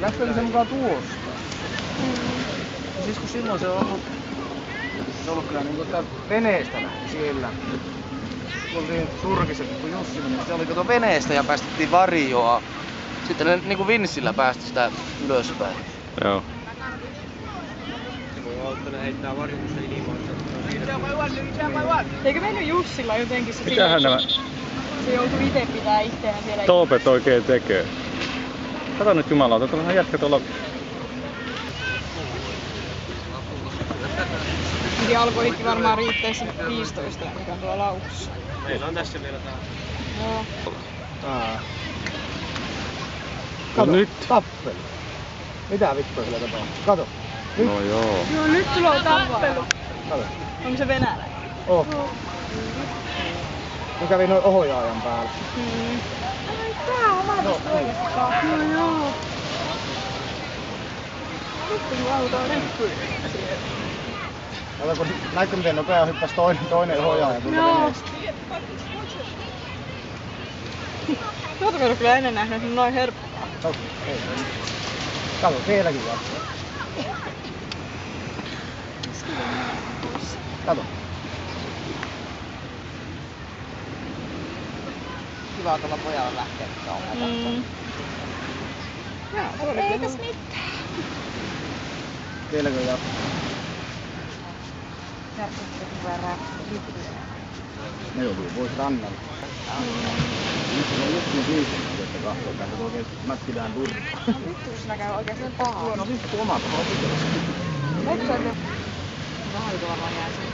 lähteekö se mukaan tuosta? Siis kun silloin se on ollut kyllä niinku veneestä lähti siellä. Oltiin Turkissakin, kun Jussi meni, se oli kato veneestä ja päästettiin varjoa. Sitten ne niinku vinssillä päästi sitä ylöspäin. Joo. Se voi olla, että ne heittää varjotusta ilmaan. Eikö mennyt Jussilla jotenkin se Mitähän nämä se joutui itse pitää itseään siellä. toopet oikein tekee? Kato nyt jumalauta, tuollahan jätkä tuolla. Niin alkoholikin varmaan riittää se 15, mikä on tuolla laukussa. Meillä on tässä vielä tää. Joo. Kato, nyt. tappelu. Mitä vittua sillä tapahtuu? Kato. Nyt. No joo. Joo, nyt tulee tappelu. Kato. Onko se venäläinen? Oh. Mä kävin noin ohjaajan päällä. Ai tää on omasta toisesta. No joo. Vittu kun auto on rikkuinen. Kato, kun näitkö miten nopea hyppäsi toinen ohjaaja tuolta veneestä. Tuota mä en kyllä ennen nähnyt, että noin herppaa. No, ei. Kato, sielläkin jatkaa. Kato. Kiva tuolla pojalla lähteä kauhean. Eikäs mitään. Sielläkö jatkaa? Ne joutuu pois rannalle. Nyt on just niin viisimmäinen, että kahtoo tänne oikein mätkitään turhaan. Vittu, sinä käy oikein sen pahaa. No vittu omat Metsäille. Vähän varmaan jää sen.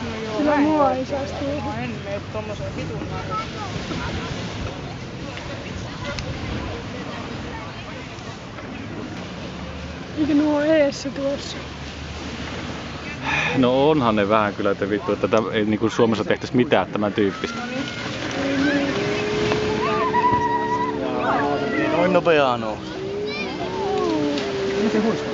No joo, kyllä mua ei saisi tulla. Mä en mene tommoseen vitun narriin. Eikö nuo eessä tuossa? No onhan ne vähän kyllä, että vittu, että tätä ei niinku Suomessa tehtäisi mitään tämän tyyppistä. Noin nopeaa nousi. Miten huistaa?